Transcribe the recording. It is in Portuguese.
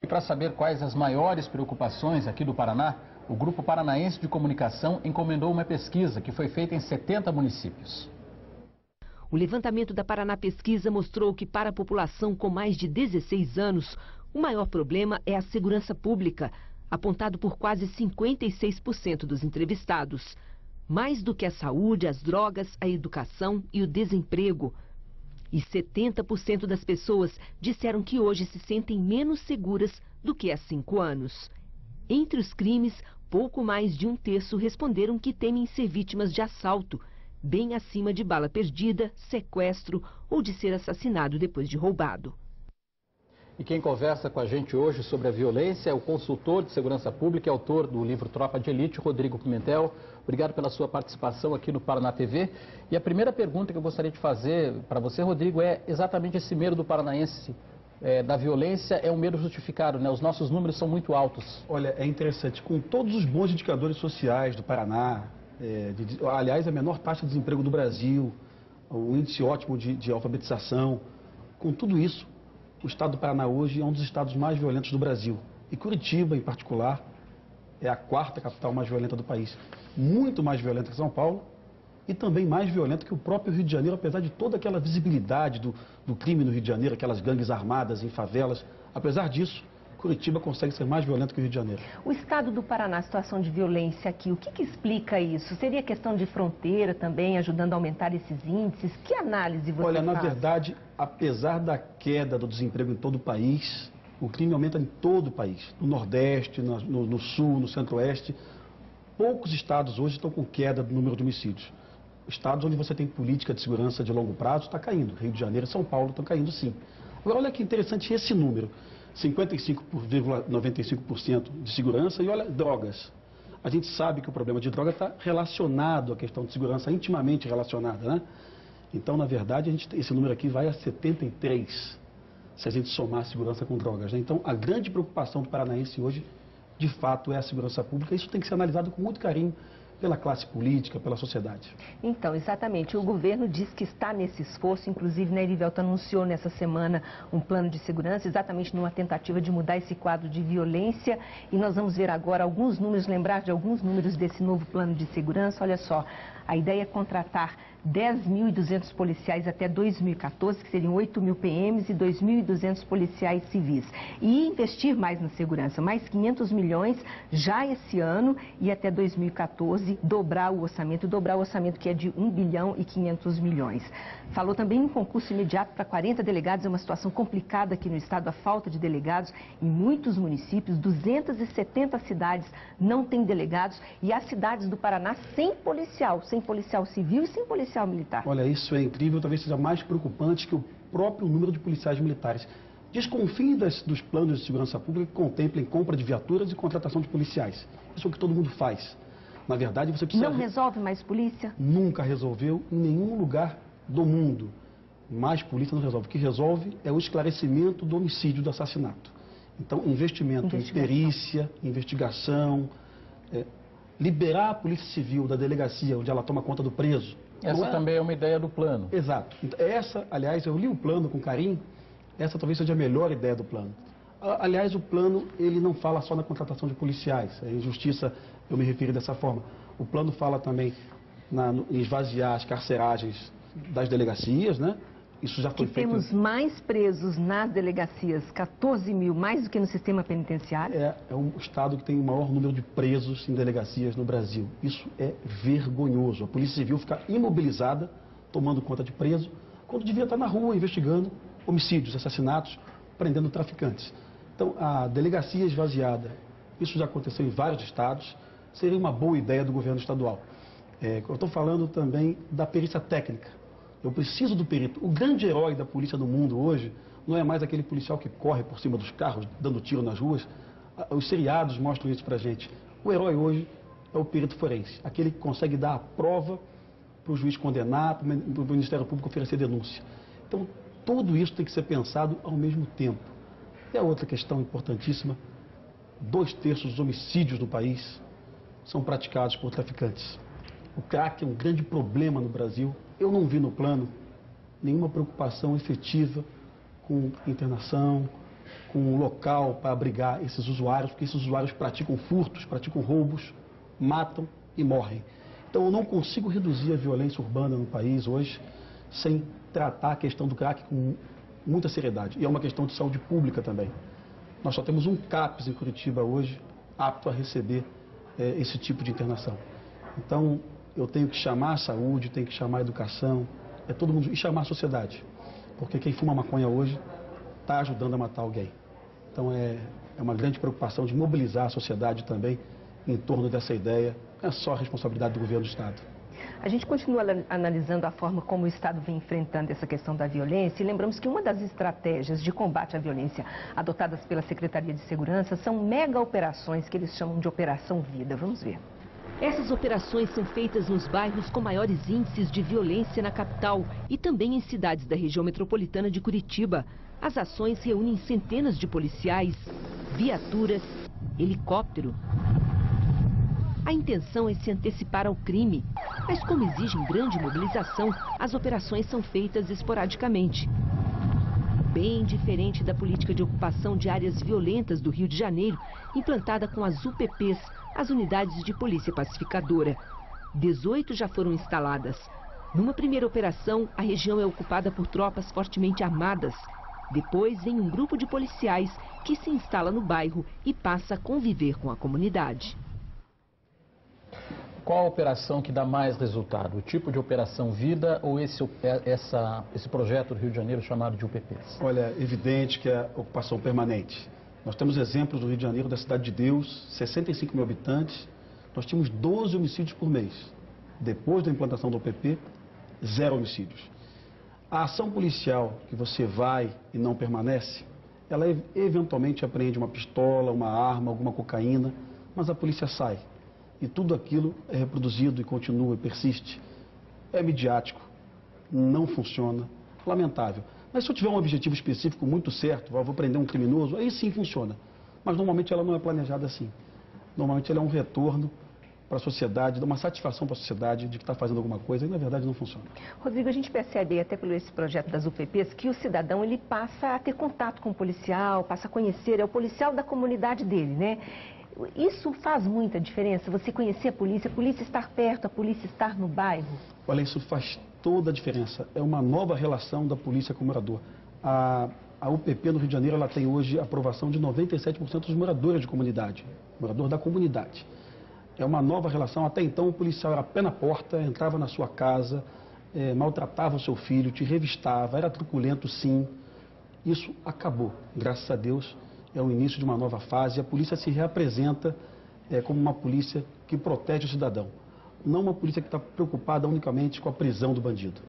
E para saber quais as maiores preocupações aqui do Paraná, o Grupo Paranaense de Comunicação encomendou uma pesquisa que foi feita em 70 municípios. O levantamento da Paraná Pesquisa mostrou que para a população com mais de 16 anos, o maior problema é a segurança pública, apontado por quase 56% dos entrevistados. Mais do que a saúde, as drogas, a educação e o desemprego. E 70% das pessoas disseram que hoje se sentem menos seguras do que há 5 anos. Entre os crimes, pouco mais de 1/3 responderam que temem ser vítimas de assalto, bem acima de bala perdida, sequestro ou de ser assassinado depois de roubado. E quem conversa com a gente hoje sobre a violência é o consultor de segurança pública e autor do livro Tropa de Elite, Rodrigo Pimentel. Obrigado pela sua participação aqui no Paraná TV. E a primeira pergunta que eu gostaria de fazer para você, Rodrigo, é exatamente esse medo do paranaense da violência. É um medo justificado, né? Os nossos números são muito altos. Olha, é interessante, com todos os bons indicadores sociais do Paraná, aliás, a menor taxa de desemprego do Brasil, o índice ótimo de alfabetização, com tudo isso, o estado do Paraná hoje é um dos estados mais violentos do Brasil. E Curitiba, em particular, é a 4ª capital mais violenta do país. Muito mais violenta que São Paulo e também mais violenta que o próprio Rio de Janeiro, apesar de toda aquela visibilidade do crime no Rio de Janeiro, aquelas gangues armadas em favelas. Apesar disso, Curitiba consegue ser mais violento que o Rio de Janeiro. O estado do Paraná, a situação de violência aqui, o que explica isso? Seria questão de fronteira também, ajudando a aumentar esses índices? Que análise você faz? Olha, na verdade, apesar da queda do desemprego em todo o país, o crime aumenta em todo o país. No Nordeste, no Sul, no Centro-Oeste. Poucos estados hoje estão com queda do número de homicídios. Estados onde você tem política de segurança de longo prazo está caindo. Rio de Janeiro e São Paulo estão caindo sim. Agora, olha que interessante esse número. 55,95% de segurança e olha, drogas. A gente sabe que o problema de droga está relacionado à questão de segurança, intimamente relacionada, né? Então, na verdade, esse número aqui vai a 73, se a gente somar a segurança com drogas, né? Então, a grande preocupação do paranaense hoje, de fato, é a segurança pública. Isso tem que ser analisado com muito carinho pela classe política, pela sociedade. Então, exatamente, o governo diz que está nesse esforço, inclusive, né, Erivelto anunciou nessa semana um plano de segurança, exatamente numa tentativa de mudar esse quadro de violência, e nós vamos ver agora alguns números, lembrar de alguns números desse novo plano de segurança. Olha só, a ideia é contratar 10.200 policiais até 2014, que seriam 8.000 PMs e 2.200 policiais civis. E investir mais na segurança, mais 500 milhões já esse ano e até 2014 dobrar o orçamento que é de 1 bilhão e 500 milhões. Falou também em um concurso imediato para 40 delegados, é uma situação complicada aqui no estado, a falta de delegados em muitos municípios, 270 cidades não têm delegados e há cidades do Paraná sem policial civil e sem policial militar. Olha, isso é incrível, talvez seja mais preocupante que o próprio número de policiais militares. Desconfie dos planos de segurança pública que contemplem compra de viaturas e contratação de policiais. Isso é o que todo mundo faz. Na verdade, você precisa... Não resolve mais polícia? Nunca resolveu em nenhum lugar do mundo. Mais polícia não resolve. O que resolve é o esclarecimento do homicídio, do assassinato. Então, investimento em perícia, investigação, liberar a polícia civil da delegacia, onde ela toma conta do preso. Essa também é uma ideia do plano. Exato. Essa, aliás, eu li o plano com carinho, essa talvez seja a melhor ideia do plano. Aliás, o plano, ele não fala só na contratação de policiais. Em justiça, eu me refiro dessa forma. O plano fala também em esvaziar as carceragens das delegacias, né? Isso já foi feito. Temos mais presos nas delegacias, 14 mil, mais do que no sistema penitenciário. É um estado que tem o maior número de presos em delegacias no Brasil. Isso é vergonhoso. A Polícia Civil fica imobilizada, tomando conta de preso, quando devia estar na rua investigando homicídios, assassinatos, prendendo traficantes. Então, a delegacia esvaziada, isso já aconteceu em vários estados, seria uma boa ideia do governo estadual. Eu estou falando também da perícia técnica. Eu preciso do perito. O grande herói da polícia do mundo hoje não é mais aquele policial que corre por cima dos carros, dando tiro nas ruas. Os seriados mostram isso pra gente. O herói hoje é o perito forense, aquele que consegue dar a prova para o juiz condenar, para o Ministério Público oferecer denúncia. Então, tudo isso tem que ser pensado ao mesmo tempo. E a outra questão importantíssima, 2/3 dos homicídios no país são praticados por traficantes. O crack é um grande problema no Brasil. Eu não vi no plano nenhuma preocupação efetiva com internação, com um local para abrigar esses usuários, porque esses usuários praticam furtos, praticam roubos, matam e morrem. Então eu não consigo reduzir a violência urbana no país hoje sem tratar a questão do crack com muita seriedade. E é uma questão de saúde pública também. Nós só temos um CAPS em Curitiba hoje apto a receber esse tipo de internação. Então eu tenho que chamar a saúde, tenho que chamar a educação, todo mundo, e chamar a sociedade. Porque quem fuma maconha hoje está ajudando a matar alguém. Então é uma grande preocupação de mobilizar a sociedade também em torno dessa ideia. Não é só a responsabilidade do governo do Estado. A gente continua analisando a forma como o Estado vem enfrentando essa questão da violência e lembramos que uma das estratégias de combate à violência adotadas pela Secretaria de Segurança são mega operações que eles chamam de Operação Vida. Vamos ver. Essas operações são feitas nos bairros com maiores índices de violência na capital e também em cidades da região metropolitana de Curitiba. As ações reúnem centenas de policiais, viaturas, helicóptero. A intenção é se antecipar ao crime, mas como exigem grande mobilização, as operações são feitas esporadicamente. Bem diferente da política de ocupação de áreas violentas do Rio de Janeiro, implantada com as UPPs, as Unidades de Polícia Pacificadora. 18 já foram instaladas. Numa primeira operação, a região é ocupada por tropas fortemente armadas. Depois vem um grupo de policiais que se instala no bairro e passa a conviver com a comunidade. Qual a operação que dá mais resultado? O tipo de Operação Vida ou esse projeto do Rio de Janeiro chamado de UPPs? Olha, é evidente que é ocupação permanente. Nós temos exemplos do Rio de Janeiro, da Cidade de Deus, 65 mil habitantes. Nós tínhamos 12 homicídios por mês. Depois da implantação do UPP, 0 homicídios. A ação policial que você vai e não permanece, ela eventualmente apreende uma pistola, uma arma, alguma cocaína, mas a polícia sai. E tudo aquilo é reproduzido e continua e persiste. É midiático, não funciona, lamentável. Mas se eu tiver um objetivo específico muito certo, vou prender um criminoso, aí sim funciona. Mas normalmente ela não é planejada assim. Normalmente ela é um retorno para a sociedade, dá uma satisfação para a sociedade de que está fazendo alguma coisa e na verdade não funciona. Rodrigo, a gente percebe até pelo esse projeto das UPPs que o cidadão ele passa a ter contato com o policial, passa a conhecer, é o policial da comunidade dele, né? Isso faz muita diferença? Você conhecer a polícia estar perto, a polícia estar no bairro? Olha, isso faz toda a diferença. É uma nova relação da polícia com o morador. A UPP no Rio de Janeiro ela tem hoje a aprovação de 97% dos moradores de comunidade, morador da comunidade. É uma nova relação. Até então o policial era pé na porta, entrava na sua casa, maltratava o seu filho, te revistava, era truculento sim. Isso acabou, graças a Deus. É o início de uma nova fase e a polícia se reapresenta como uma polícia que protege o cidadão. Não uma polícia que está preocupada unicamente com a prisão do bandido.